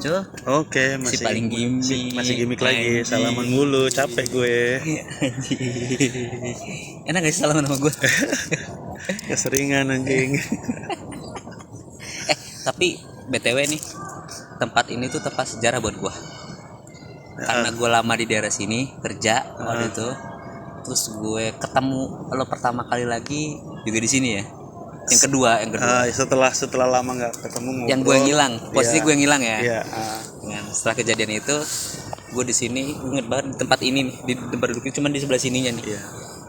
Cul. Oke, Si paling gimmick. masih gimmick lagi. Salaman mulu, capek gue. Enak gak sih salaman sama gue? Keseringan anjing. Tapi BTW nih, tempat ini tuh tempat sejarah buat gue. Karena gue lama di daerah sini kerja waktu itu. Terus gue ketemu lo pertama kali lagi juga di sini ya. Yang kedua. Setelah lama nggak ketemu ngobrol. Yang gue ngilang, posisi gue ngilang ya. Iya. Setelah kejadian itu, gue di sini inget banget di tempat ini nih, di tempat duduknya cuma di sebelah sininya nih. Iya.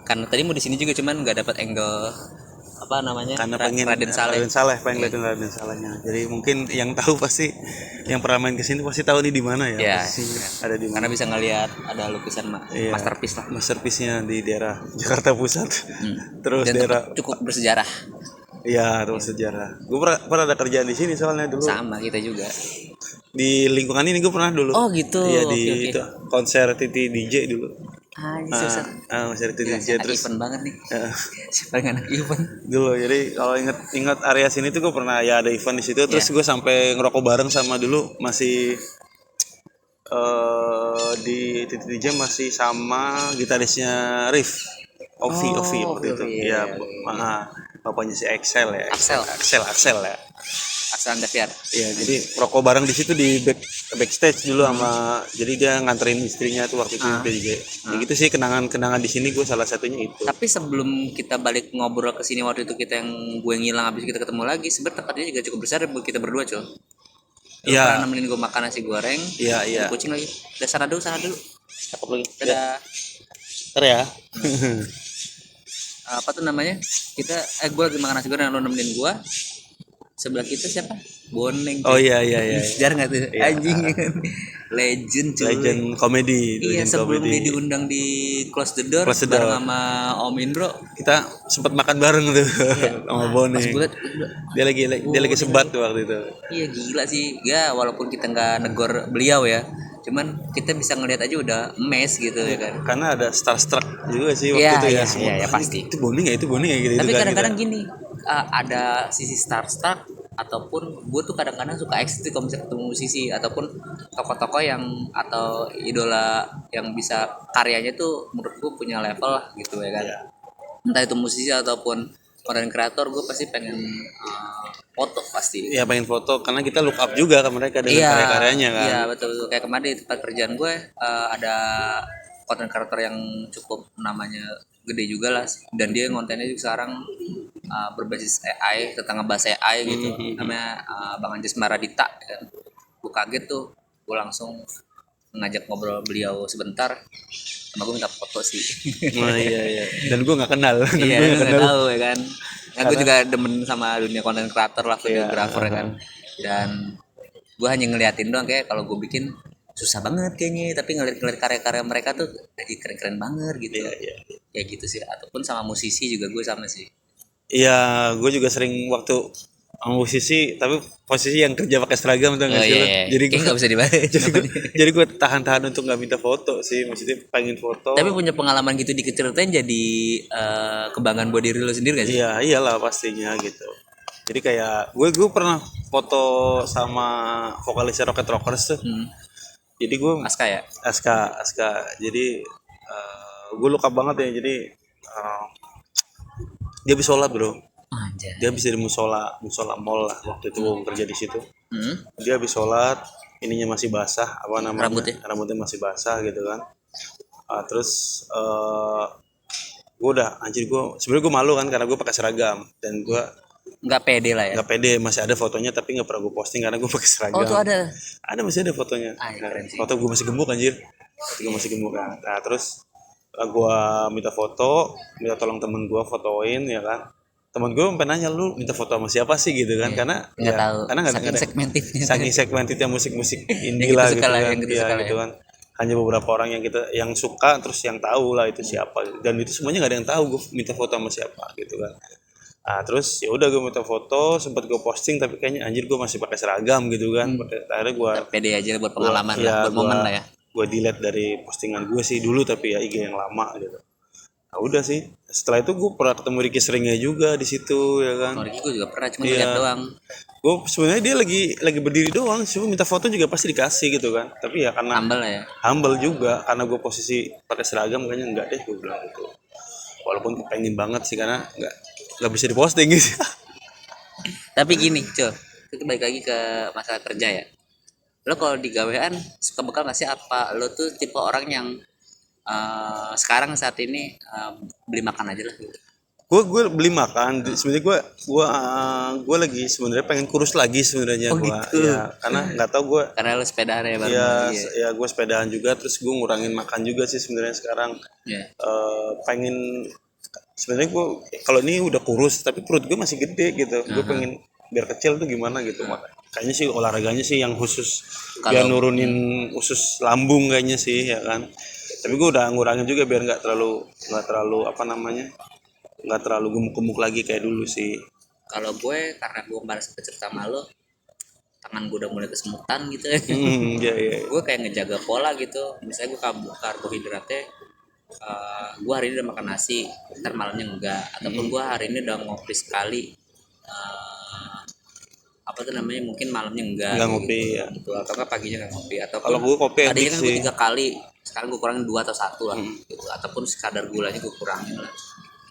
Karena tadi mau di sini juga cuman nggak dapat angle apa namanya. Karena pengen Raden Saleh. pengen liatin Raden Salehnya. Jadi mungkin yang tahu pasti yang pernah main kesini pasti tahu nih di mana ya. Iya. Ada di mana. Karena bisa ngelihat ada lukisan masterpiece lah. Masterpiece-nya di daerah Jakarta Pusat. Terus Dan daerah cukup bersejarah. Iya, terus sejarah. Gue pernah ada kerjaan di sini soalnya dulu. Sama kita juga. Di lingkungan ini gue pernah dulu. Oh gitu. Iya di Oke. itu konser Titi DJ dulu. Susah. Konser Titi Gila, DJ terus event banget nih. Siapa yang anak event? dulu. Jadi kalau ingat area sini tuh gue pernah ya ada event di situ. Terus gue sampai ngerokok bareng sama dulu masih di Titi DJ masih sama gitarisnya Riff. Ovi waktu itu. Iya, bapaknya si Axel ya. Axel ya. Axel Andaviar. Iya, jadi rokok bareng di situ di backstage dulu sama jadi dia nganterin istrinya tuh waktu itu DJ. Ya gitu sih kenangan di sini gue salah satunya itu. Tapi sebelum kita balik ngobrol ke sini waktu itu kita yang gue ngilang habis kita ketemu lagi, sebenarnya tempatnya juga cukup besar buat kita berdua, Cul. Iya. Pernah nemenin gue makan nasi goreng. Iya. Kucing lagi. Udah sana dulu. Cakep lagi. Dadah. Ntar ya. Apa tuh namanya? Gue lagi makan nasi goreng, lo nemenin gue. Sebelah kita siapa? Boneng. Oh iya. Sejarah nggak tuh? Iya. Anjing. Legend cuy. Legend komedi. Iya, sebelum dia diundang di Close the Door bareng sama Om Indro, kita sempat makan bareng tuh sama Boneng. pas gue liat, dia lagi sebat tuh waktu itu. Iya gila sih. Ya walaupun kita nggak negor beliau ya, cuman kita bisa ngelihat aja udah emes gitu ya kan. Karena ada starstruck juga sih waktu itu ya. Iya pasti. Itu Boneng ya gitu. Tapi kadang-kadang gini, ada sisi starstruck ataupun gue tuh kadang-kadang suka eksis kalau misalnya ketemu musisi ataupun tokoh-tokoh yang atau idola yang bisa karyanya tuh menurut gue punya level lah gitu ya kan. Entah itu musisi ataupun content creator, gue pasti pengen foto pasti. Iya, pengen foto karena kita look up juga ke mereka dengan karya-karyanya kan. Iya betul. Kayak kemarin di tempat kerjaan gue ada content creator yang cukup namanya gede juga lah, dan dia kontennya juga sekarang berbasis AI, tentang ngebahas AI gitu. Namanya Bang Anjas Maradita kan. Gue kaget tuh, gue langsung ngajak ngobrol beliau sebentar, sama gue minta foto sih. Oh iya. Dan gue nggak kenal. Iya, gue nggak tahu ya kan. Nah, gue juga demen sama dunia content creator lah, videographer ya kan. Dan gue hanya ngeliatin doang, kayak kalau gue bikin susah banget kayaknya, tapi ngeliat karya-karya mereka tuh jadi keren-keren banget gitu. Iya. Ya gitu sih. Ataupun sama musisi juga gue sama sih. Iya, gue juga sering waktu sama musisi, tapi posisi yang kerja pakai seragam tuh nggak sih? Jadi gue nggak bisa dibayar. Jadi gue tahan untuk nggak minta foto sih, maksudnya pengen foto. Tapi punya pengalaman gitu diceritain jadi kebanggaan buat diri lo sendiri gak sih? Iya, iyalah pastinya gitu. Jadi kayak gue pernah foto sama vokalisnya Rocket Rockers tuh. Jadi gue Aska ya? Aska. Jadi gue luka banget ya. Jadi dia bisa sholat bro. Anjay. Dia bisa di musola mall lah waktu itu gue kerja di situ. Dia habis sholat, ininya masih basah, apa namanya? Rambutnya masih basah gitu kan. Terus gue udah anjir, gue sebenarnya gue malu kan karena gue pakai seragam dan gue nggak pede lah ya. Nggak pede, masih ada fotonya tapi nggak pernah gue posting karena gue pakai seragam. Oh tuh ada. Masih ada fotonya. Foto gue masih gemuk anjir. Gue masih gemuk kan. Nah terus gue minta tolong temen gue fotoin ya kan. Temen gue sampai nanya, lu minta foto sama siapa sih gitu kan. Karena nggak tahu. Karena nggak saking segmentednya musik indie lah gitu kan. Gitu kan. Hanya beberapa orang yang suka, terus yang tahu lah itu siapa, dan itu semuanya nggak ada yang tahu gue minta foto sama siapa gitu kan. Nah terus ya udah gue minta foto, sempat gue posting tapi kayaknya anjir gue masih pakai seragam gitu kan. Akhirnya gue pede aja buat pengalaman lah, buat momen lah ya. Gue delete dari postingan gue sih dulu, tapi ya IG yang lama gitu. Nah, udah sih. Setelah itu gue pernah ketemu Ricky Seringnya juga di situ ya kan. Kalau gue juga pernah, cuma Iya. lihat doang. Gue sebenarnya dia lagi berdiri doang, cuma minta foto juga pasti dikasih gitu kan. Tapi ya karena Humble ya. humble juga, karena gue posisi pakai seragam kayaknya enggak deh gue bilang gitu. Walaupun pengen banget sih karena nggak bisa diposting gitu. Tapi gini, Cul, itu balik lagi ke masalah kerja ya. Lo kalau di gawean suka bekal nggak sih, apa lo tuh tipe orang yang sekarang saat ini beli makan aja lah gitu? gue beli makan sebenarnya gue lagi sebenarnya pengen kurus lagi sebenarnya. Oh, gue gitu. ya karena nggak tahu gue Karena lo sepedaan ya baru ya mulai, ya. ya gue sepedaan juga terus gue ngurangin makan juga sih sebenarnya sekarang. Ya. Pengen sebenarnya gue kalau ini udah kurus tapi perut gue masih gede gitu. Gue pengen biar kecil tuh gimana gitu. Kayaknya sih olahraganya sih yang khusus biar nurunin usus lambung kayaknya sih ya kan. Tapi gue udah ngurangin juga biar nggak terlalu apa namanya, nggak terlalu gemuk-gemuk lagi kayak dulu sih. Kalau gue karena gue kemarin sempet cerita sama lo, tangan gue udah mulai kesemutan gitu ya. Iya. Gue kayak ngejaga pola gitu. Misalnya gue karbohidratnya, gue hari ini udah makan nasi, ntar malamnya enggak. Ataupun gue hari ini udah ngopi sekali, apa tuh namanya, mungkin malamnya enggak ngopi gitu. ya. Gitu. Atau enggak paginya enggak ngopi. Atau Kalau gue kopi tadinya edik kan gue sih. 3 kali, sekarang gue kurangin 2 atau 1 lah gitu. Ataupun sekadar gulanya gue kurangin lah,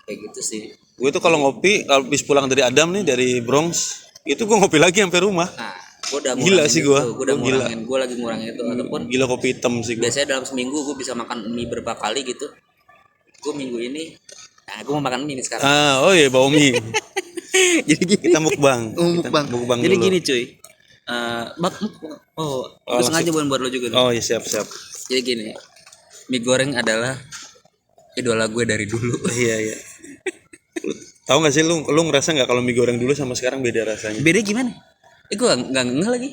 kayak gitu sih. Gue tuh kalau ngopi, kalau habis pulang dari Adam nih dari Bronx, itu gue ngopi lagi sampai rumah. Nah, gue udah Gila sih gue. udah ngurangin, gue lagi ngurangin itu. Ataupun Gila kopi hitam sih gue. biasanya dalam seminggu gue bisa makan mie berapa kali gitu. Gue minggu ini, nah gue mau makan mie nih sekarang. Oh iya bau mie. Jadi gini, Kita mukbang. Mukbang jadi dulu. gini cuy, gue sengaja buat lo juga nih. Oh iya siap. Jadi gini, mie goreng adalah idola gue dari dulu. Iya. Tahu nggak sih lu ngerasa nggak kalau mie goreng dulu sama sekarang beda rasanya? Beda gimana? Gue nggak ngeh lagi.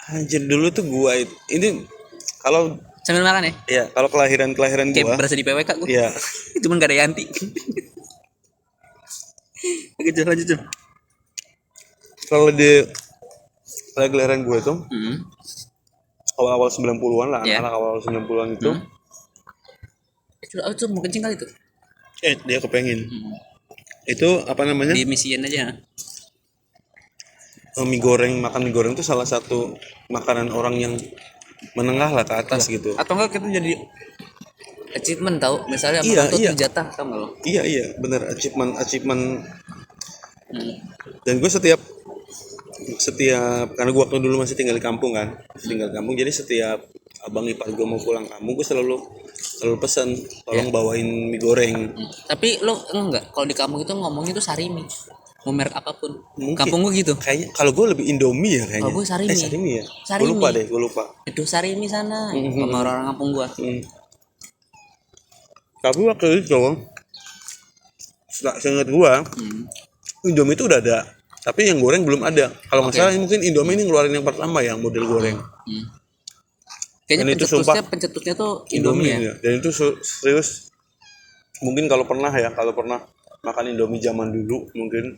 Anjir dulu tuh gua ini kalau Sambil makan ya? ya kalau kelahiran Kayak gua. berasa di PWK gue. Iya. Cuman gak ada Yanti. Oke, lanjut. Kalau di kelahiran gua itu Hmm. awal-awal 90-an lah, Iya. anak awal 90-an itu. Itu mau kencing kali tuh. Dia kepengen. Itu apa namanya? Di misiin aja. Makan mie goreng itu salah satu makanan orang yang menengah lah ke atas gitu. Atau enggak kita jadi achievement tau, misalnya Iya, tuh iya. jatah tau nggak lo? Iya bener achievement. Dan gue setiap karena gue waktu dulu masih tinggal di kampung kan, jadi setiap abang ipar gue mau pulang kampung gue selalu pesan tolong bawain mie goreng. Tapi lo enggak, kalau di kampung itu ngomongnya tuh sarimi, mau merek apapun. Mungkin. Kampung gue gitu. Kayaknya kalau gue lebih Indomie ya kayaknya. Kalau gue sarimi. Sarimi ya. Sarimi. Gue lupa. Itu sarimi sana, sama orang kampung gue. Tapi waktu itu seingat gue Indomie itu udah ada, tapi yang goreng belum ada. Kalau nggak salah mungkin Indomie ini ngeluarin yang pertama yang model goreng. Kayaknya Dan itu sumpah pencetusnya tuh Indomie ya. Dan itu serius. Mungkin kalau pernah makan Indomie zaman dulu, mungkin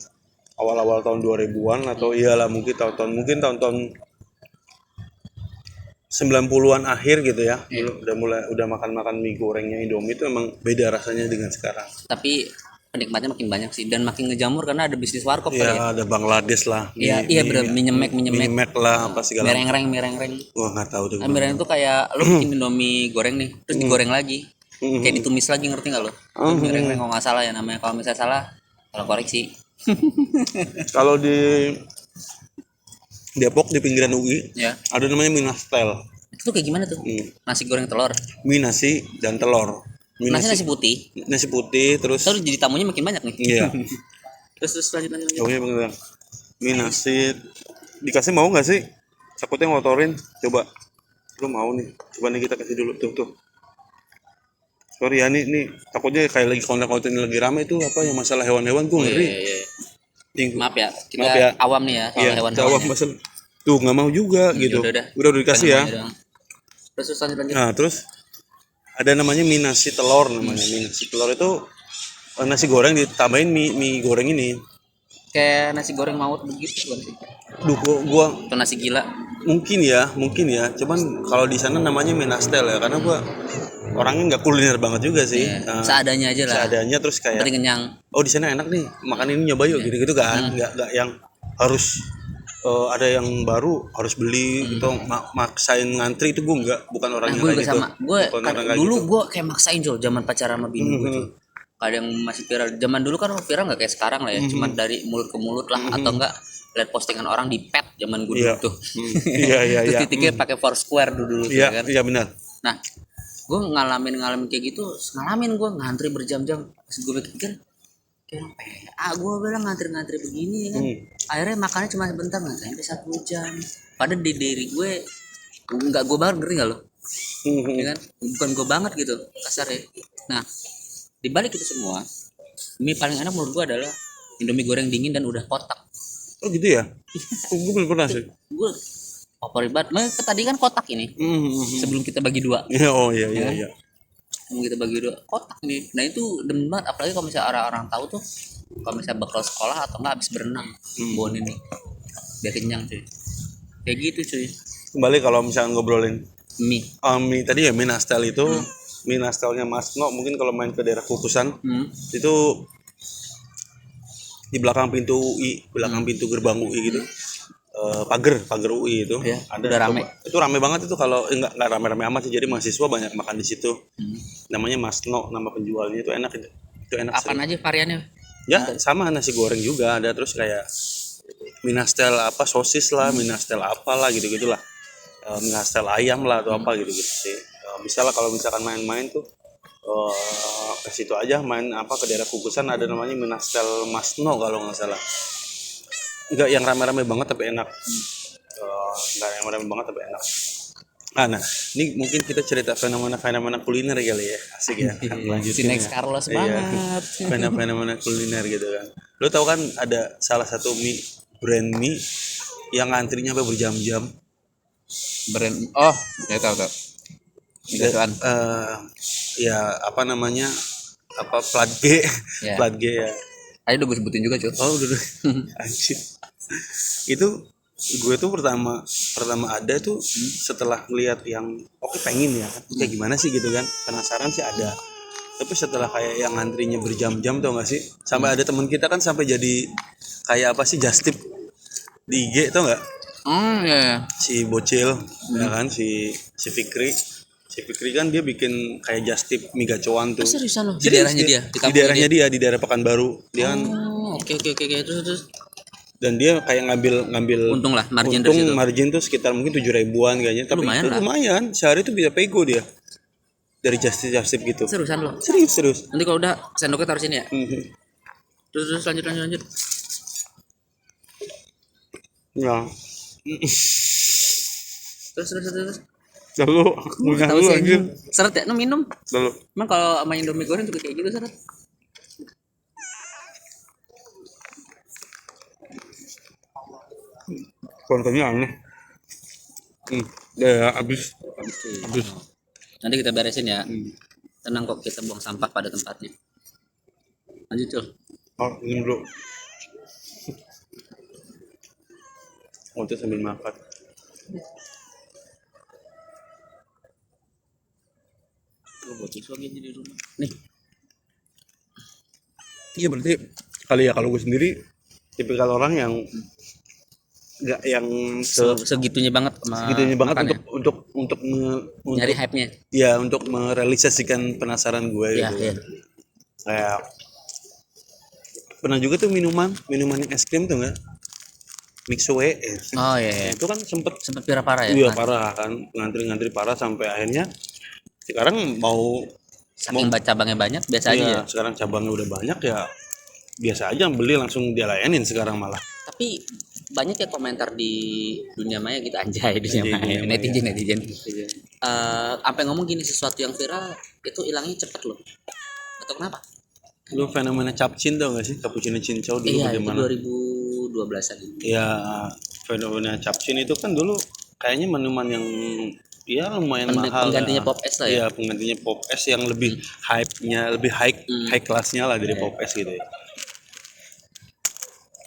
awal-awal tahun 2000-an atau iyalah mungkin tahun-tahun 90-an akhir gitu ya. Udah makan mie gorengnya Indomie itu emang beda rasanya dengan sekarang. Tapi penikmatnya makin banyak sih, dan makin ngejamur karena ada bisnis warkop kali ya. Ada Bangladesh lah. Iya bener, mie nyemek lah apa segala. mie rengreng. Gua nggak tahu tuh. Mie rengreng tuh kayak lo bikin Indomie goreng nih, terus digoreng lagi. Kayak ditumis lagi, ngerti nggak lo? Mie rengreng kalau nggak salah ya namanya. Kalau misalnya salah, kalau koreksi. Kalau di Depok di pinggiran UI Ya. ada namanya mie nastel. Itu tuh kayak gimana tuh? Nasi goreng telur. Mie nasi dan telur. Nasi putih. Nasi putih terus. Terus jadi tamunya makin banyak nih. Iya. terus lanjut. Jauhnya bener. Mie nasi dikasih mau nggak sih? Takutnya ngotorin. Coba. Lu mau nih. Coba nih kita kasih dulu tuh. Sorry ya nih takutnya kayak lagi konten lagi rame itu apa yang masalah hewan-hewan gue ngeri. Iya. Maaf ya, kita awam nih ya soal hewan-hewan. Awam pasal tuh nggak mau juga gitu. Udah dikasih ya. Terus lanjut. Nah terus ada namanya mie nasi telur namanya. Mie nasi telur itu nasi goreng ditambahin mie goreng ini. Kayak nasi goreng maut begitu kan sih. Duh gua Atau nasi gila. mungkin ya. Cuman kalau di sana namanya mie nastel ya karena gua orangnya nggak kuliner banget juga sih. Seadanya aja lah. Seadanya, terus kayak penting kenyang. Oh di sana enak nih, makan ini, nyoba yuk gitu-gitu kan. Nggak yang harus ada yang baru harus beli gitu, maksain ngantri itu gue bukan orang yang gue kayak gitu. sama gue dulu gitu. gue kayak maksain zaman pacaran sama bini gue tuh. Kadang masih viral zaman dulu kan viral nggak kayak sekarang lah ya, cuma dari mulut ke mulut lah, atau enggak lihat postingan orang di pet zaman gue dulu tuh. Iya. Terus titiknya pakai Foursquare dulu Iya, kan. iya benar. Nah, gue ngalamin kayak gitu, gue ngantri berjam-jam. Pas gue pikir kayak PA gue bilang ngantri begini ya kan. Akhirnya makannya cuma sebentar, nggak sampai 1 jam. Padahal di diri gue nggak gue banget, ngerti nggak lo? Ya kan? Bukan gue banget gitu kasarnya. Nah, di balik itu semua, mie paling enak menurut gue adalah Indomie goreng dingin dan udah kotak. Oh gitu ya? Gue belum pernah sih. Gue favorit banget. Tadi kan kotak ini. Sebelum kita bagi 2. Oh iya. Sebelum kita bagi 2 kotak nih. Nah itu demen banget, apalagi kalau misalnya orang-orang tahu tuh, kalau misalnya bekal sekolah atau enggak habis berenang, bon ini biar kenyang cuy. Kayak gitu cuy. Kembali kalau misalnya ngobrolin Mie. Mie tadi ya, mie nastel itu, mie nastelnya Mas No, mungkin kalau main ke daerah Kukusan itu di belakang pintu UI, belakang pintu gerbang UI gitu, pagar UI itu ada udah rame. Itu rame banget itu, kalau enggak rame-rame amat sih, jadi mahasiswa banyak makan di situ. Namanya Mas No, nama penjualnya, itu enak itu enak. Apaan aja variannya? Ya sama, nasi goreng juga ada, terus kayak mie nastel apa, sosis lah, mie nastel apalah gitu-gitulah, mie nastel ayam lah atau apa gitu sih. Bisa lah kalau misalkan main-main tuh ke situ aja, main apa ke daerah Kukusan, ada namanya mie nastel Mas No kalau nggak salah. Enggak yang rame-rame banget tapi enak. Enggak yang rame banget tapi enak. Nah, ini mungkin kita cerita fenomena kuliner kali ya, asik ya. Si Next Carlos banget. Fenomena kuliner gitu kan. Lo tau kan ada salah satu brand mie yang antrinya sampai berjam-jam. Brand, ya tahu. Ya apa namanya, apa plat G, plat G ya. Ayo udah gue sebutin juga cuy. Oh udah. Anjir. Itu gue tuh pertama ada tuh setelah lihat yang pengen ya kayak gimana sih gitu kan, penasaran sih ada, tapi setelah kayak yang antrinya berjam-jam tau gak sih, sampai ada teman kita kan sampai jadi kayak apa sih, just tip di IG tau gak? Iya. Si Bocil ya kan, si Fikri kan dia bikin kayak just tip mie gacoan tuh. Seriusan lo? Di daerahnya dia? Di daerah Pekanbaru dia kan. Oke. Terus. Dan dia kayak ngambil untung lah, margin tuh sekitar mungkin 7.000-an kayaknya, tapi lumayan sehari tuh bisa pego dia dari just tip gitu. Seriusan lo? Serius. Nanti kalau udah sendoknya taruh sini ya. Terus lanjut. Ya. Terus. Lalu sih seret ya, minum. Lalu. Emang kalau sama Indomie goreng juga kayak gitu seret. Kontennya aneh. Ya habis. Nanti kita beresin ya. Tenang kok, kita buang sampah pada tempatnya. Lanjut tuh. Ini dulu. Itu sambil makan. Buat siswa gini di rumah. Nih. Iya berarti kali ya, kalau gue sendiri tipikal orang yang nggak yang segitunya banget untuk nyari hype-nya. Ya, untuk merealisasikan penasaran gue gitu. Iya. Kayak pernah juga tuh minuman es krim tuh nggak, Mixue. Oh iya. Itu kan sempet parah ya. Iya parah kan, ngantri parah sampai akhirnya sekarang saking cabangnya banyak biasa aja ya. Sekarang cabangnya udah banyak ya, biasa aja beli langsung dia layanin sekarang malah. Tapi banyak ya komentar di dunia maya gitu, anjay dunia maya. Netizen. Sampai ngomong gini, sesuatu yang viral itu hilangnya cepet loh. Atau kenapa? Lu fenomena capcin tau gak sih, cappuccino cincau dulu bagaimana? Itu 2012an gitu. Ya fenomena capcin itu kan dulu kayaknya minuman yang lumayan mahal. Penggantinya pop es lah ya. Iya, penggantinya pop es yang lebih hype-nya, lebih high class-nya lah dari pop es gitu ya.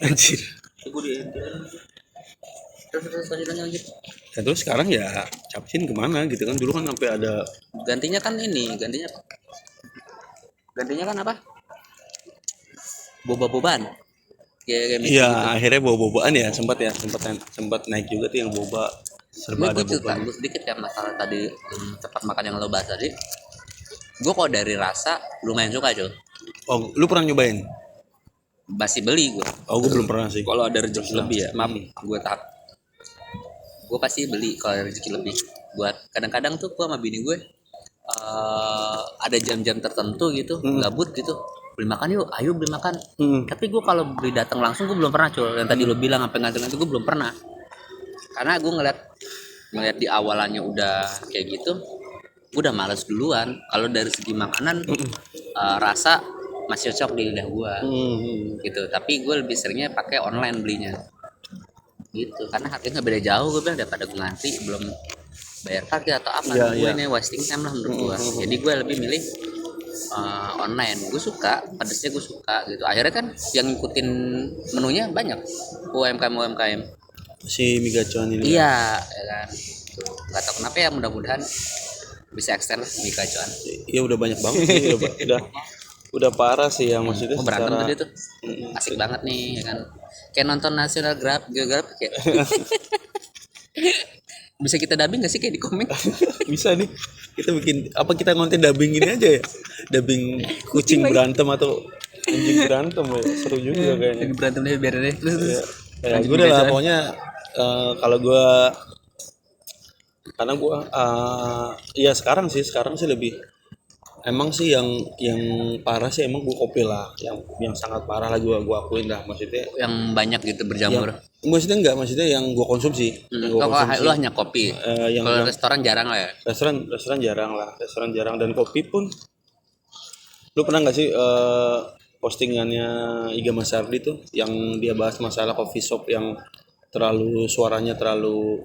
Anjir. Terus lanjut. Terus sekarang ya capcin kemana gitu kan, dulu kan sampai ada gantinya kan apa? Boba-bobaan. Kayak Iya, akhirnya boba-bobaan ya, sempat naik juga tuh yang boba, serba ada gue boba. sedikit ya masalah tadi cepat makan yang lo bahas tadi. Gue kok dari rasa lumayan suka cuy. Oh, lu pernah nyobain? Masih beli gue. Oh, gue belum pernah sih. Kalau ada rezeki lebih ya, maaf, gue pasti beli kalau ada rezeki lebih. Buat kadang-kadang tuh gue sama bini gue ada jam-jam tertentu gitu, gabut gitu, beli makan yuk, ayo beli makan. Tapi gue kalau beli datang langsung gue belum pernah cuy. Yang tadi lo bilang apa ngantri itu gue belum pernah. Karena gue ngeliat di awalannya udah kayak gitu, gue udah males duluan. Kalau dari segi makanan rasa masih cocok di lidah gue gitu, tapi gue lebih seringnya pakai online belinya gitu karena harganya nggak beda jauh. Gue bilang daripada gue ngantri belum bayar parkir atau apa, gue ini wasting time lah menurut gue. Jadi gue lebih milih online. Gue suka pedesnya, gue suka gitu. Akhirnya kan yang ngikutin menunya banyak UMKM Si mie gacuan ini. iya ya kan. Nggak tahu kenapa ya, mudah-mudahan bisa extend lah mie gacuan. Iya udah banyak banget sih, udah parah sih yang maksudnya Berantem secara tadi tuh asik banget nih ya kan, kayak nonton National Geographic ya. Bisa kita dubbing gak sih kayak di komik? bisa nih kita bikin apa, kita ngonten dubbing ini aja ya, dubbing kucing berantem atau anjing berantem ya, seru juga kayaknya. Lagi berantem deh biar deh terus Ya, gue udah lah pokoknya kalau gue, karena gue ya sekarang sih lebih, emang sih yang parah sih emang gue kopi lah, yang sangat parah lah gue akuin lah, maksudnya yang banyak gitu berjamur. maksudnya yang gue konsumsi. Kalau lu hanya kopi, kalau restoran jarang lah ya. Restoran jarang, dan kopi pun lu pernah nggak sih postingannya Iga Masardi tuh yang dia bahas masalah coffee shop yang suaranya terlalu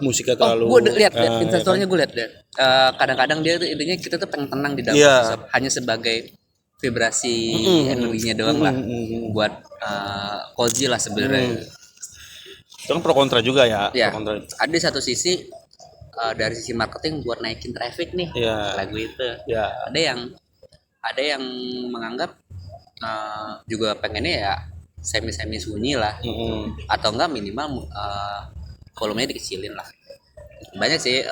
musiknya terlalu. Gue lihat instastorynya, gue lihat kadang-kadang dia tuh intinya kita tuh pengen tenang di dalam coffee shop, hanya sebagai vibrasi energinya doang lah, buat cozy lah sebenarnya. Itu kan pro kontra juga ya. Pro kontra. Ada satu sisi dari sisi marketing buat naikin traffic nih lagu itu. Ada yang menganggap juga pengennya ya semi sunyi lah, atau enggak minimal volumenya dikecilin lah. Banyak sih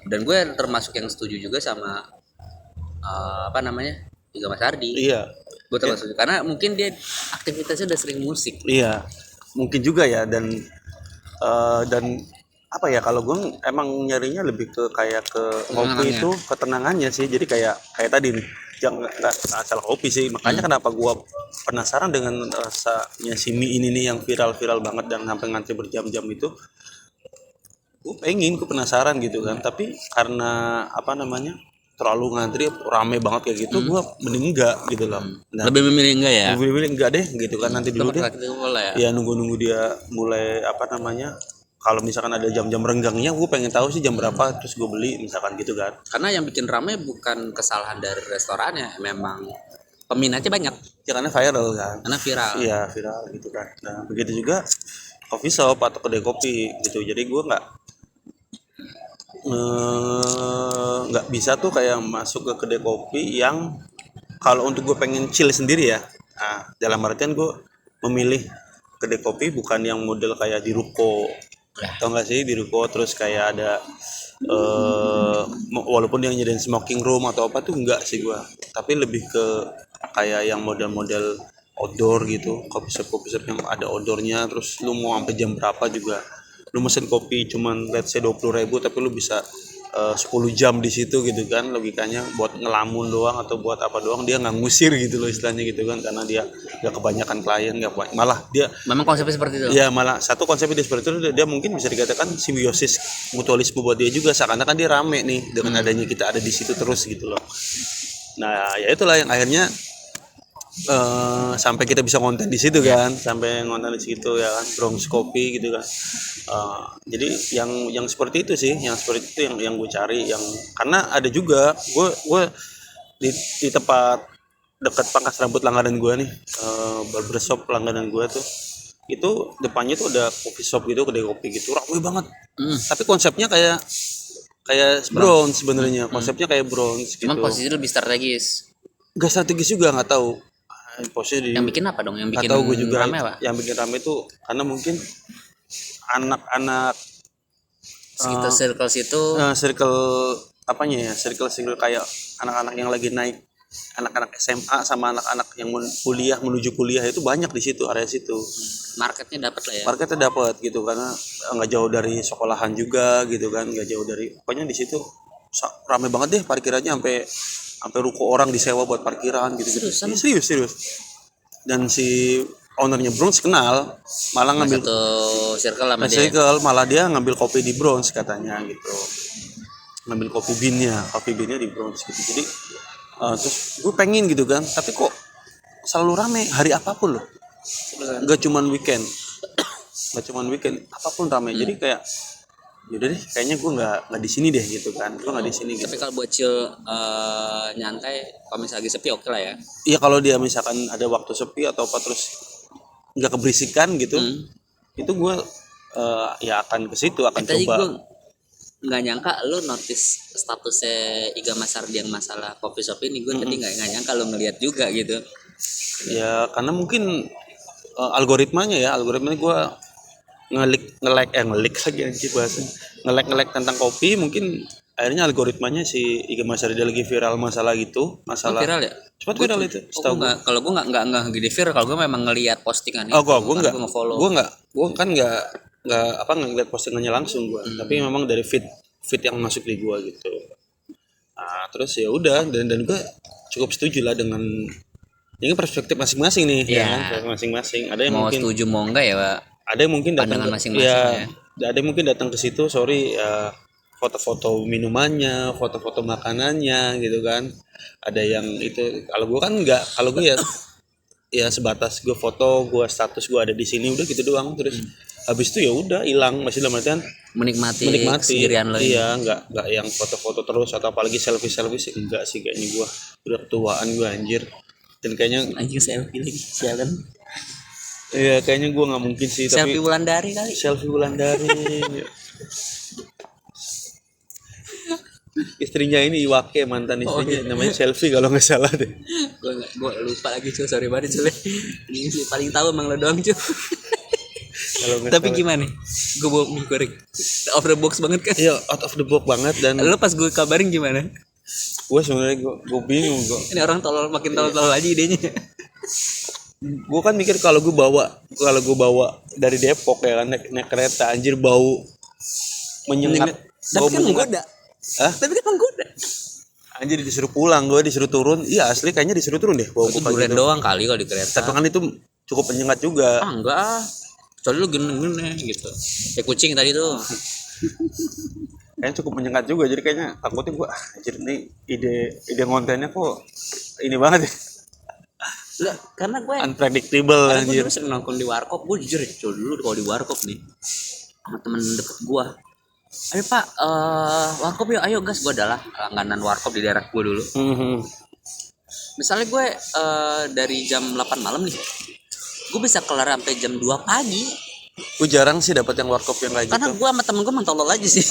dan gue termasuk yang setuju juga sama juga Mas Ardi. Gue termasuk karena mungkin dia aktivitasnya udah sering musik. Mungkin juga ya, dan apa ya, kalau gue emang nyarinya lebih ke kayak ke kopi itu ketenangannya sih. Jadi kayak tadi nih, jangan nggak asal kopi sih. Makanya kenapa gue penasaran dengan rasanya si mie ini nih yang viral banget dan sampai ngantri berjam-jam itu. Gue penasaran gitu kan, tapi karena terlalu ngantri rame banget kayak gitu, gue mending enggak gitu loh. Nah, lebih memilih enggak ya? Lebih memilih enggak deh gitu kan, nanti dulu deh. Ya nunggu dia mulai kalau misalkan ada jam-jam renggangnya, gue pengen tahu sih jam berapa, terus gue beli misalkan gitu kan. Karena yang bikin rame bukan kesalahan dari restorannya, memang peminatnya banyak. Ya karena viral kan. Karena viral. Iya viral gitu kan. Nah begitu juga coffee shop atau kedai kopi gitu. Jadi gue nggak bisa tuh kayak masuk ke kedai kopi yang kalau untuk gue pengen chill sendiri ya. Nah, dalam artian gue memilih kedai kopi bukan yang model kayak di ruko. Tau gak sih di ruko terus kayak ada walaupun yang nyediain smoking room atau apa tuh enggak sih gue. Tapi lebih ke kayak yang model-model outdoor gitu, coffee shop yang ada outdoornya, terus lu mau sampai jam berapa juga lu mesen kopi cuman let's say 20.000 tapi lu bisa 10 jam di situ gitu kan, logikanya buat ngelamun doang atau buat apa doang, dia nggak ngusir gitu loh istilahnya gitu kan, karena dia nggak kebanyakan klien, malah dia memang konsepnya seperti itu ya, malah satu konsepnya dia seperti itu, dia mungkin bisa dikatakan simbiosis mutualisme buat dia juga, seakan-akan dia rame nih dengan adanya kita ada di situ terus gitu loh. Nah ya itulah yang akhirnya sampai kita bisa konten di situ kan, sampai ngonten di situ ya kan, Bronx Coffee gitu kan. Jadi yang seperti itu sih, yang seperti itu yang gue cari, yang karena ada juga gue di tempat dekat pangkas rambut langganan gue nih, barbershop langganan gue tuh, itu depannya tuh ada coffee shop gitu, kedai kopi gitu, ramai banget. Tapi konsepnya kayak kayak bronze sebenarnya. Konsepnya kayak bronze gitu. Cuman posisi lebih strategis. Gak strategis juga, nggak tahu. Posisi Yang bikin apa dong? Yang bikin tahu gue juga. rame apa? Yang bikin rame itu karena mungkin anak-anak Sekitar circle situ. circle apanya ya? Circle kayak anak-anak yang lagi naik, anak-anak SMA sama anak-anak yang menuju kuliah itu banyak di situ, area situ. Marketnya dapat lah ya. Marketnya dapat gitu karena nggak jauh dari sekolahan juga gitu kan, nggak jauh dari, pokoknya di situ rame banget deh parkirannya, sampai ruko orang disewa buat parkiran gitu. Serius. Dan si ownernya Bronze kenal, malah ngambil satu circle sama dia. Circle, malah dia ngambil kopi di Bronze katanya gitu, ngambil kopi beannya di Bronze gitu. Jadi terus gue pengen gitu kan, tapi kok selalu rame hari apapun loh, nggak cuman weekend apapun rame. Jadi kayak yaudah deh, kayaknya gue nggak di sini deh gitu kan, gue nggak di sini gitu. Tapi kalau buat chill nyantai, kalau misalnya lagi sepi oke lah ya. Iya, kalau dia misalkan ada waktu sepi atau apa, terus nggak keberisikan gitu, itu gue ya akan ke situ, akan tadi coba. gue nggak nyangka lo notice statusnya Iga Mas Ardi yang masalah coffee shop ini. Gue tadi nggak nyangka lo ngeliat juga gitu. Ya karena mungkin algoritmanya gue ngelik lagi anjir bahasa, ngelek tentang kopi, mungkin akhirnya algoritmanya si Iga Mas Ardi lagi viral masalah gitu, masalah viral ya. cepat viral itu. Kalau gue nggak gede viral, kalau gue memang ngelihat postingan itu. Gue nggak nge-follow. gue kan nggak ngeliat postingannya langsung gue, tapi memang dari feed yang masuk di gue gitu. Nah, terus ya udah, dan gue cukup setuju lah dengan ini perspektif masing-masing nih, ya kan? Masing-masing. Ada yang mau mungkin setuju mau enggak ya, Pak? Ada yang mungkin datang ada yang mungkin datang ke situ, ya foto-foto minumannya, foto-foto makanannya gitu kan. Ada yang itu, kalau gue kan enggak, kalau gue ya sebatas gue foto, gue status gue ada di sini, udah gitu doang. Terus habis itu ya udah hilang, masih dalam artian menikmati kesendirian lo. Iya, enggak yang foto-foto terus atau apalagi selfie sih, enggak sih kayaknya. Gue udah ketuaan gue anjir, dan kayaknya anjing selfie lagi jalan. Iya, kayaknya gue nggak mungkin sih. Selfie tapi Wulandari kali. Selfie Wulandari. Istrinya ini Iwake, mantan istrinya, namanya Selfie kalau nggak salah deh. Gue lupa lagi cuy, sorry banget cuy. Ini sih paling tahu emang lo doang cuy. Tapi gimana? Gue bawa mie goreng out of the box banget kan? Iya, out of the box banget. Dan lo pas gue kabarin gimana? Gue sebenarnya gue bingung kok. Ini orang tolol makin tolol aja idenya. Gue kan mikir kalau gue bawa dari Depok ya kan, naik kereta, anjir bau menyengat. Tapi kan menggoda. Tapi kan menggoda. Anjir disuruh pulang, gue disuruh turun. Iya asli kayaknya disuruh turun deh. Bau durian doang kali kalau di kereta. Tapi kan itu cukup menyengat juga. Enggak. Kecuali lu gini gitu. Kayak kucing tadi tuh. Kayaknya cukup menyengat juga, jadi kayaknya takutnya gue anjir nih ide kontennya kok ini banget ya. Enggak, karena gue unpredictable anjir. Gue sering nongkrong di warkop, gue jujur ya, dulu kalau di warkop nih sama temen deket gue, ayo pak, warkop yuk, ayo gas. Gue adalah langganan warkop di daerah gue dulu. Misalnya gue dari jam 8 malam nih, gue bisa kelar sampai jam 2 pagi. Gue jarang sih dapat yang warkop yang kayak gitu. Karena gue sama temen gue mentolol aja sih.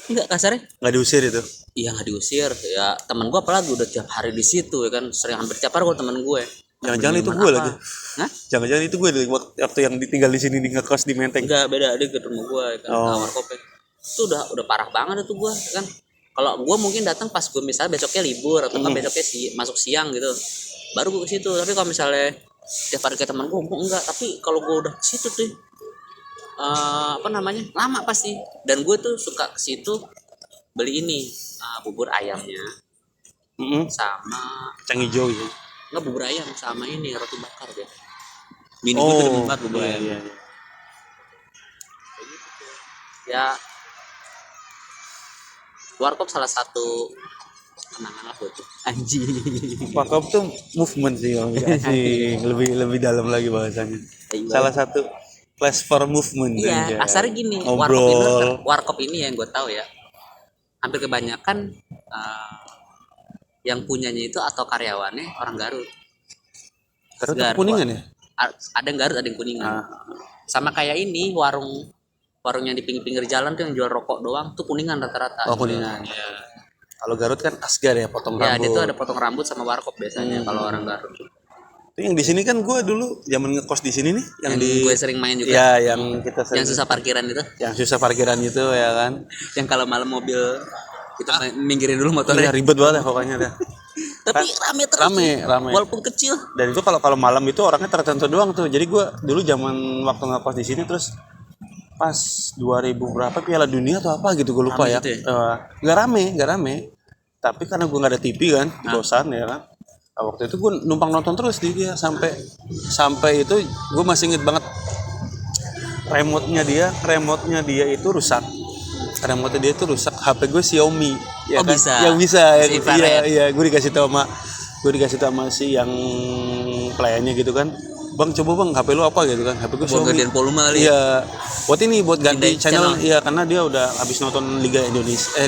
Enggak, kasarnya nggak diusir itu. Iya, nggak diusir ya. Temen gue apalagi udah tiap hari di situ ya kan, sering hampir tiap hari. Kalau temen gue jangan-jangan itu gue lagi. Hah? Jangan-jangan itu gue waktu yang ditinggal di sini di ngekos di Menteng. Enggak, beda, dia ketemu gue ya kan. Warkopnya itu udah parah banget itu gue kan. Kalau gue mungkin datang pas gue misalnya besoknya libur atau besoknya masuk siang gitu, baru gue ke situ. Tapi kalau misalnya tiap hari ke teman gue enggak. Tapi kalau gue udah ke situ tuh lama pasti. Dan gue tuh suka ke situ beli ini bubur ayamnya sama kacang hijau gitu. Enggak, bubur ayam sama ini roti bakar deh. Bini gue tuh demen banget bubur ayam. Iya. Ya, warkop salah satu kenangan lah buat anjing. Warkop tuh movement sih, lebih dalam lagi bahasanya. Salah satu place for movement. Iya, asarnya gini, warkop ini yang gue tahu ya, hampir kebanyakan yang punyanya itu atau karyawannya orang Garut. Garut Kuningan ya? Ada yang Garut, ada yang Kuningan. Sama kayak ini warung warungnya di pinggir-pinggir jalan tuh yang jual rokok doang tuh Kuningan rata-rata. Oh, Kuningan. Ya. Kalau Garut kan Asgar ya, potong Ya, rambut. dia tuh ada potong rambut sama warkop biasanya kalau orang Garut. Itu yang di sini kan gue dulu zaman ngekos di sini nih, yang di gue sering main juga. Ya, yang kita sering, Yang susah parkiran itu. yang susah parkiran itu ya kan. Yang kalau malam mobil kita minggirin dulu motornya. Iya, ribet banget ya pokoknya dah. Tapi rame terus. Rame. Walaupun kecil. Dan itu kalau malam itu orangnya tertentu doang tuh. Jadi gue dulu zaman waktu ngekos di sini terus pas 2000 berapa Piala Dunia atau apa gitu gue lupa Rame ya. gitu ya? Nggak rame. Tapi karena gue nggak ada TV kan, bosan ya kan. Nah, waktu itu gue numpang nonton terus di dia sampai itu gue masih inget banget remote-nya dia itu rusak. HP gue Xiaomi ya Oh, kan? bisa. Yang bisa ya. Masih infrared. Iya, gue dikasih tahu sama si yang pelayannya gitu kan. Bang, coba bang HP lu apa gitu kan. HP gue Buat Xiaomi. gantian volume kali. Iya. Buat ganti Pindah channel. channel. Iya, karena dia udah habis nonton Liga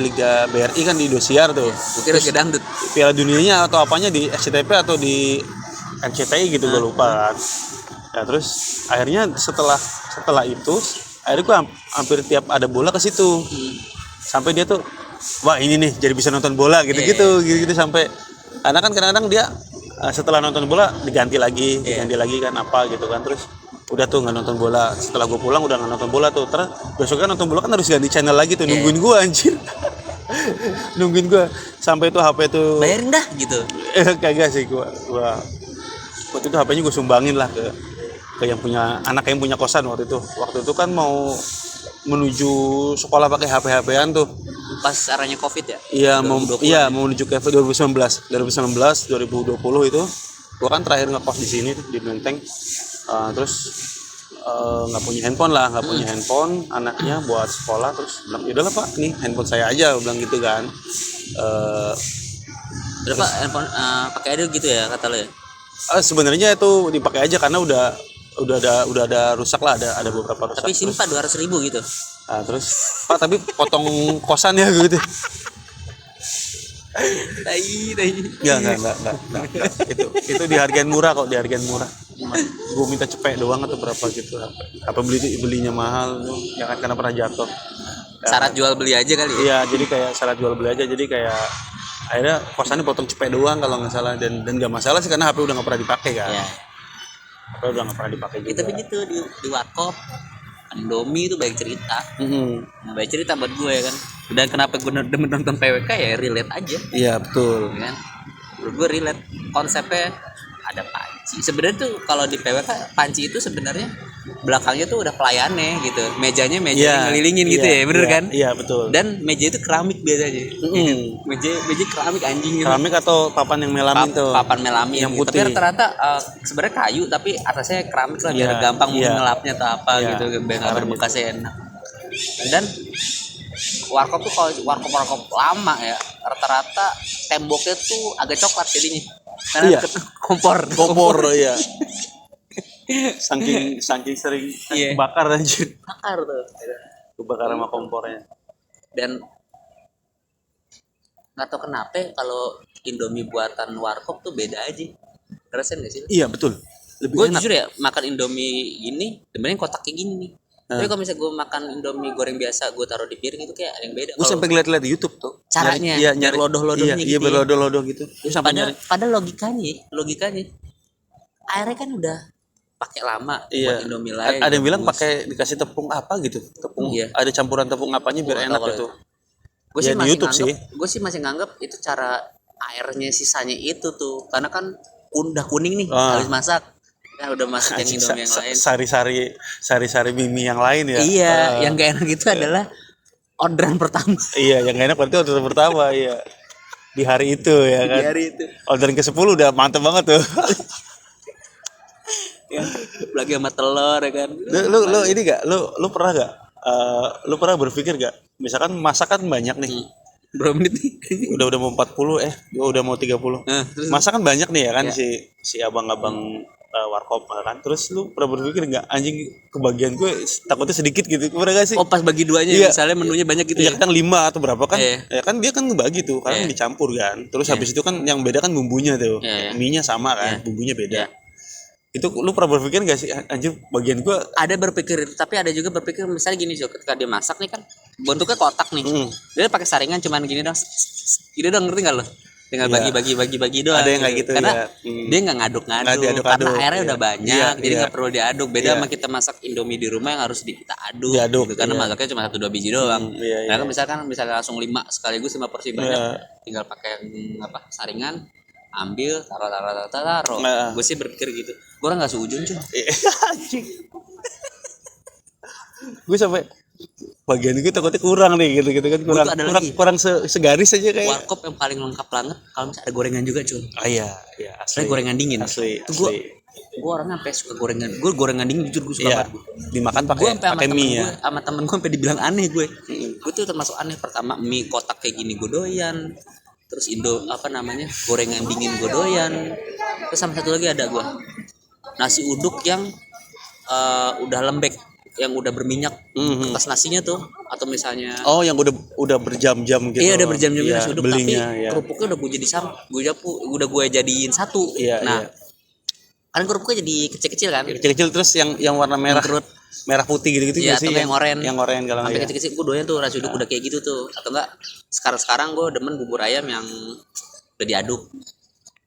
Liga BRI kan di Indosiar tuh. Gue kira kayak dangdut. Piala Dunianya atau apanya di SCTV atau di RCTI gitu gue lupa kan. Ya terus akhirnya setelah itu akhirnya gue hampir tiap ada bola ke situ. Sampai dia tuh wah ini nih jadi bisa nonton bola gitu sampai karena kan kadang-kadang dia setelah nonton bola diganti lagi kan apa gitu kan, terus udah tuh nggak nonton bola, setelah gue pulang udah nggak nonton bola tuh, terus besoknya nonton bola kan harus ganti channel lagi tuh, nungguin gue anjir. Nungguin gue sampai itu HP tuh Bayarin dah gitu. kagak sih gue waktu itu HP-nya gue sumbangin lah ke yang punya anak yang punya kosan waktu itu kan mau menuju sekolah pakai HP-an tuh. Pas arahnya Covid ya? Iya, mau menuju ke 2019 2020 itu gua kan terakhir ngekos di sini di Menteng. Terus nggak punya handphone, anaknya buat sekolah, terus bilang yaudahlah Pak, nih handphone saya aja, bilang gitu kan. Udah Pak, handphone pakai aja gitu ya kata lo ya? Sebenarnya itu dipakai aja karena udah ada rusak lah, ada beberapa rusak. Tapi sini Pak 200.000 gitu. Nah, terus Pak tapi potong kosan ya gitu. Tai. Ya enggak. Itu dihargain murah kok, Gue minta cepet doang atau berapa gitu. Apa belinya mahal ya kan, karena pernah jatuh. Syarat jual beli aja kali ya? Iya, jadi kayak syarat jual beli aja, jadi kayak akhirnya kosannya potong cepet doang kalau nggak salah, dan nggak masalah sih karena HP udah nggak pernah dipakai kan. Iya. HP udah nggak pernah dipakai juga. Tapi gitu di warkop Indomie itu baik cerita. Nah, baik cerita buat gue ya kan. Dan kenapa gue demen nonton PWK ya relate aja. Iya betul. Ya kan? Menurut gue relate, konsepnya ada panci. Sebenarnya tuh kalau di PWK panci itu sebenarnya belakangnya tuh udah pelayannya gitu. Mejanya ngelilingin gitu ya, bener kan? Iya betul. Dan meja itu keramik biasanya. Ya kan? Meja keramik anjing gitu. Keramik atau papan yang melamin tuh. Papan melamin yang gitu. putih. Tapi rata-rata sebenarnya kayu tapi atasnya keramik lah biar gampang ngelapnya atau apa gitu, biar nggak berbekasnya enak. Dan warkop tuh kalau warkop lama ya rata-rata temboknya tuh agak coklat jadinya. Karena kompor ya. saking sering bakar anjir. Bakar tuh. Kebakar sama kompornya. Dan nggak tahu kenapa kalau Indomie buatan warkop tuh beda aja. Ngerasain nggak sih? Iya betul. Gue jujur ya makan Indomie ini sebenarnya kotak kayak gini nih. Tapi kalau misalnya gue makan Indomie goreng biasa, gue taruh di piring itu kayak ada yang beda. Gue sampai ngeliat di YouTube tuh. Caranya, nyari lodoh-lodohnya gitu. Iya, berlodoh-lodoh gitu. Padahal logikanya, airnya kan udah pakai lama buat Indomie lain. Ada yang bilang pakai dikasih tepung apa gitu, ada campuran tepung apanya biar enak gitu. Gue sih masih nganggap itu cara airnya sisanya itu tuh, karena kan udah kuning nih habis masak. Nah, udah masak yang Indomie yang lain. Sari-sari mimi yang lain ya. Iya, yang gak enak itu adalah orderan pertama. Iya, yang gak enak berarti orderan pertama ya. Di hari itu ya kan. Di hari itu. Orderan ke-10 udah mantep banget tuh. Ya, lagi sama telur ya kan. Lu ini gak? Lu pernah gak? Lu pernah berpikir gak? Misalkan masak kan banyak nih. Berapa menit nih? Udah mau 40 udah mau 30. Masak kan banyak nih ya kan, si abang-abang warkop kan. Terus lu pernah berpikir nggak anjing kebagian gue takutnya sedikit gitu, pernah gak sih? Oh pas bagi duanya misalnya menunya banyak gitu ya? Kan 5 atau berapa kan? Ya kan dia kan ngebagi tuh karena dicampur kan. Terus habis itu kan yang beda kan bumbunya tuh. Mie-nya sama kan, bumbunya beda. Itu lu pernah berpikir gak sih anjir bagian gua Ada berpikir itu, tapi ada juga berpikir misalnya gini Jo, ketika dia masak nih kan bentuknya kotak nih. Dia pakai saringan cuman gini dong. Gini dong, ngerti enggak lo? Tinggal Iya. bagi doang. Ada yang kayak gitu, Karena ya. dia nggak ngaduk-ngaduk Nggak diaduk-aduk, karena airnya iya. udah banyak, Iya, jadi iya. nggak perlu diaduk. Beda Iya. sama kita masak Indomie di rumah yang harus kita aduk, Diaduk, gitu. Karena iya. masaknya cuma 1-2 biji doang. Iya, Nah iya. kan misalkan langsung 5 sekaligus 5 porsi banyak, Iya. tinggal pakai saringan, ambil taruh. Nah. Gue sih berpikir gitu. Gue orang nggak seujun cuy. Anjing. Gue sampai bagian gue takutnya kurang nih gitu kan kurang tuh ada kurang, lagi. kurang segaris aja kayak. Warkop yang paling lengkap banget kalau misalnya ada gorengan juga cuy. Ah iya asli. Ada gorengan dingin. Asli. Itu gue orangnya sampai suka gorengan. Gue gorengan dingin jujur gue suka Iya. banget. Dimakan Gue pakai sampai pakai mie ya. sama temen gue sampai dibilang aneh gue. Gue tuh termasuk aneh. Pertama mie kotak kayak gini gue doyan. Terus gorengan dingin gue doyan. Terus sama satu lagi ada gue nasi uduk yang udah lembek, yang udah berminyak atas nasinya tuh, atau misalnya Oh yang udah berjam-jam gitu. iya udah berjam-jam Iya, nasi uduk, tapi belinya, ya. kerupuknya udah gue jadiin satu. Iya, Nah iya. kan kerupuknya jadi kecil-kecil kan, Kecil-kecil terus yang warna merah merah putih gitu-gitu iya, nggak sih atau yang oranye. Yang oranye kalau sampai ya. kecil-kecil gue doyan tuh nasi uduk udah kayak gitu tuh. Atau enggak sekarang gue demen bubur ayam yang udah diaduk,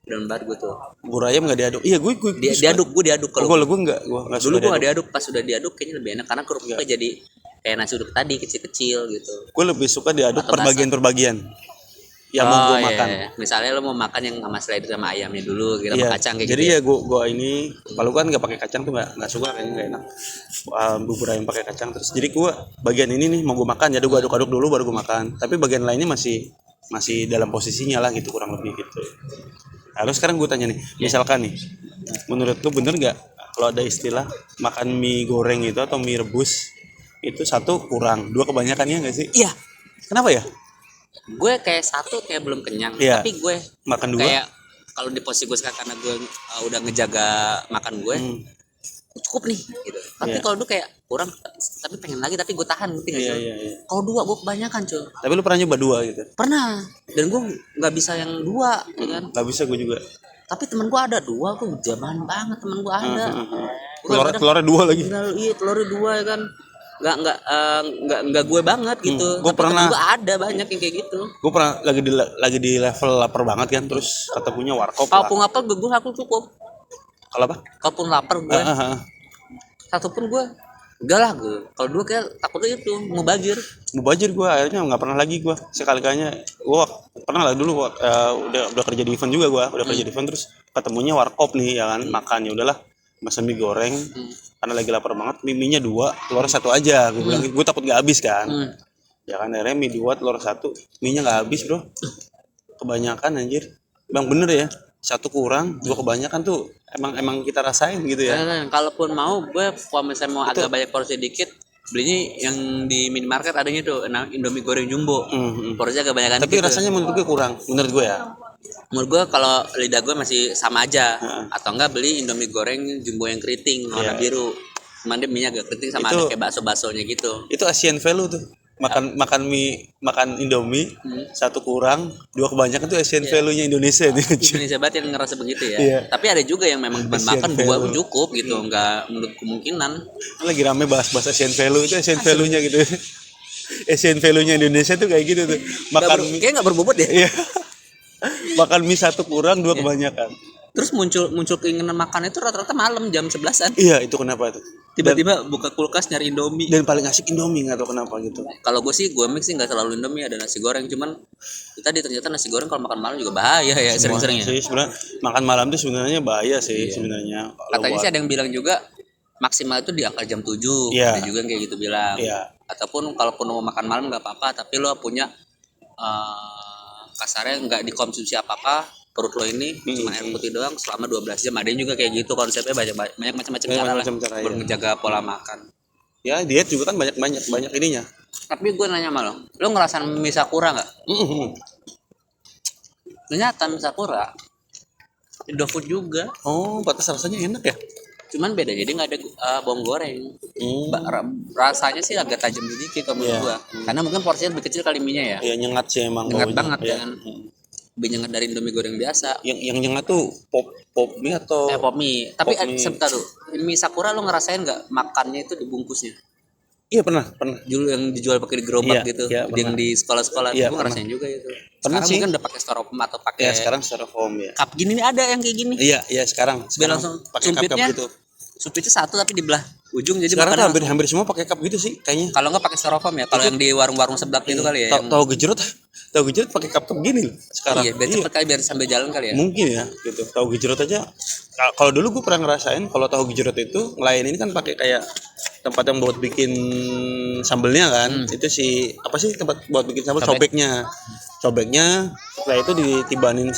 demen banget gue tuh. Bubur ayam nggak diaduk. Iya gue diaduk kalau gue nggak dulu gue nggak diaduk. Pas sudah diaduk kayaknya lebih enak karena kerupuknya jadi kayak nasi uduk tadi kecil-kecil gitu. Gue lebih suka diaduk Atau per bagian yang mau gue makan. Iya. Misalnya lo mau makan yang sama slider sama ayamnya dulu gitu, Iya. sama kacang kayak Jadi gitu. ya gue ini kalau kan nggak pakai kacang tuh nggak suka, kayaknya nggak enak. Bubur ayam pakai kacang terus. Jadi gue bagian ini nih mau gue makan, jadi gue aduk-aduk dulu baru gue makan. Tapi bagian lainnya masih dalam posisinya lah gitu kurang lebih gitu. Lalu sekarang gue tanya nih, misalkan nih, menurut lu bener nggak kalau ada istilah makan mie goreng itu atau mie rebus itu satu kurang, dua kebanyakan ya nggak sih? Iya. Kenapa ya? Gue kayak satu kayak belum kenyang, Iya. tapi gue Makan dua. kayak kalau di posisi gue sekarang karena gue udah ngejaga makan gue cukup nih gitu. Tapi Iya. kalau dulu kayak kurang tapi pengen lagi, tapi gue tahan, ngerti nggak sih? Iya. Kalau dua gue kebanyakan cuy. Tapi lu pernah nyoba dua gitu? Pernah, dan gue nggak bisa yang dua, ya kan? Gak bisa gue juga. Tapi temen gue ada dua, gue jaman banget temen gue ada. Gua kadang-kadang Telurnya dua lagi. iya telurnya dua ya kan. Nggak gue banget gitu. Gua Tapi pernah- temen gue ada banyak yang kayak gitu. Gue pernah lagi di level lapar banget kan, terus kata punya warkop lah. Kalaupun lapar gue aku cukup. Kalau apa? Kalaupun lapar gue, satu pun gue enggak lah gue. Kalau dulu kayak takutnya itu mubazir. Mubazir gue akhirnya nggak pernah lagi gue. Sekali-kalinya gue pernah lah dulu udah kerja di event juga gue, udah kerja di event terus ketemunya warkop nih ya kan, makan ya udahlah mesen mie goreng karena lagi lapar banget, mie-nya dua, telurnya satu aja. Gue bilang gue takut nggak habis kan. Ya kan akhirnya mie dua, telur satu, mie-nya nggak habis bro. Kebanyakan anjir. Bang bener ya, satu kurang, dua kebanyakan tuh emang kita rasain gitu ya. Dan kalaupun mau gue kalau misalnya mau agak banyak porsi dikit, belinya yang di minimarket adanya tuh Indomie goreng jumbo. Porsinya agak banyakan Tapi dikit tuh. rasanya menurut gue kurang, menurut gue ya. Menurut gue kalau lidah gue masih sama aja. Atau enggak beli Indomie goreng jumbo yang keriting warna biru. Cuman dia minyak agak keriting sama Itu- ada kayak bakso-baksonya gitu. Itu Asian value tuh. Makan mie, makan Indomie, satu kurang, dua kebanyakan tuh Asian value-nya Indonesia nih. Indonesia banget yang ngerasa begitu ya. Iya. Tapi ada juga yang memang cuma Asian makan dua value. cukup gitu, enggak menurut kemungkinan. Lagi rame bahas Asian value, itu Asian value-nya gitu. Asian value-nya Indonesia tuh kayak gitu tuh. Makan mie, Kayaknya nggak berbobot ya. iya. Makan mie satu kurang, dua kebanyakan. Terus muncul keinginan makan itu rata-rata malam jam 11-an. Iya, itu kenapa tuh? Tiba-tiba buka kulkas nyari Indomie. Dan paling asik Indomie, nggak tahu kenapa gitu. Kalau gue mix sih nggak selalu Indomie, ada nasi goreng. Cuman tadi ternyata nasi goreng kalau makan malam juga bahaya ya sering-sering ya. Sih sebenarnya makan malam tuh sebenarnya bahaya sih sebenarnya. Kalau Katanya buat- sih ada yang bilang juga maksimal itu di angka jam 7. Iya. Ada juga yang kayak gitu bilang. Iya. Ataupun kalaupun mau makan malam nggak apa-apa, tapi lo punya kasarnya nggak dikonsumsi apa-apa, perut lo ini cuma air putih doang selama 12 jam. Ada yang juga kayak gitu konsepnya, banyak macam-macam cara lah macam-macam cara, buat iya. menjaga pola makan. Ya diet juga kan banyak ininya. Tapi gue nanya sama lo ngerasain mie sakura nggak? Ternyata mie sakura Indofood juga, Oh, batas rasanya enak ya? cuman beda jadi nggak ada bawang goreng. Rasanya sih agak tajam sedikit kalau menurut Iya. gua, karena mungkin porsinya lebih kecil kali mie-nya ya. Ya nyengat sih emang Nyengat baunya. banget Iya. kan. lebih nyengat dari Indomie goreng biasa. Yang nyengat tuh pop mie atau Pop mie. Tapi Pop mie. sebentar tuh. Mie Sakura lo ngerasain nggak makannya itu dibungkusnya? Iya pernah. Dulu yang dijual pakai gerobak Iya, gitu, iya, yang di sekolah-sekolah, Iya, gue ngerasain juga itu. Pernah Sekarang sih. mungkin udah pakai styrofoam atau pakai Ya sekarang styrofoam ya. cup gini nih, ada yang kayak gini. Iya sekarang Langsung pakai cup sumpitnya gitu. Supitnya satu tapi di belah ujung, jadi Sekarang tuh makannya hampir semua pakai cup gitu sih kayaknya. kalau nggak pakai styrofoam ya, kalau yang di warung-warung seblak itu kali ya. Tahu gejrot pakai cup gini loh sekarang. Iya, biar cepet kali, biar sambil jalan kali ya. Mungkin ya gitu. Tahu gejrot aja. Kalau dulu gue pernah ngerasain kalau tahu gejrot itu ngelayan ini kan pakai kayak tempat yang buat bikin sambelnya kan. Itu si apa sih tempat buat bikin sambel, cobeknya setelah itu ditibanin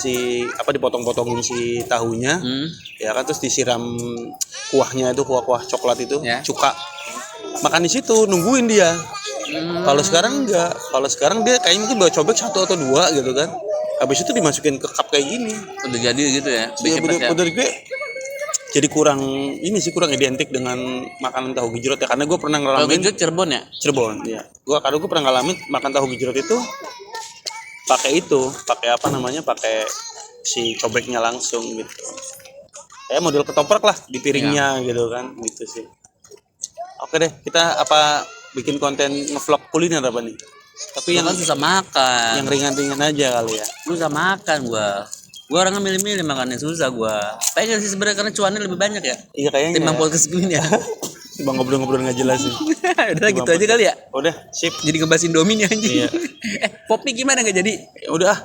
dipotong-potongin si tahunya. Ya kan, terus disiram kuahnya itu, kuah coklat itu, Ya. cuka. Makan di situ, nungguin dia. Kalau sekarang enggak. Kalau sekarang dia kayaknya mungkin bawa cobek 1 atau 2 gitu kan. Habis itu dimasukin ke cup kayak gini. Udah jadi gitu ya. Ya, Lebih cepet ya. menurut gue jadi kurang identik dengan makanan tahu gejrot ya, karena gue pernah Kalau ngalamin gitu Cirebon ya. Cirebon ya. Karena gue pernah ngalamin makan tahu gejrot itu pakai si cobeknya langsung gitu. Kayak model ketoprak lah di piringnya gitu kan, gitu sih. Oke deh, kita bikin konten ngevlog kuliner apa nih? Tapi Lu kan susah makan. yang ringan-ringan aja kali ya. Susah makan gua. Gua orangnya milih-milih makannya, susah gua. Pengen sih sebenarnya karena cuannya lebih banyak ya. Iya kayaknya. Timbang podcast gini ya. Bang ngobrol-ngobrol nggak jelas sih. Udah gitu aja kali ya. Udah, sip. Jadi ngebahas Indomie nih anjing. Iya. Pop mie gimana nggak jadi? Ya udah.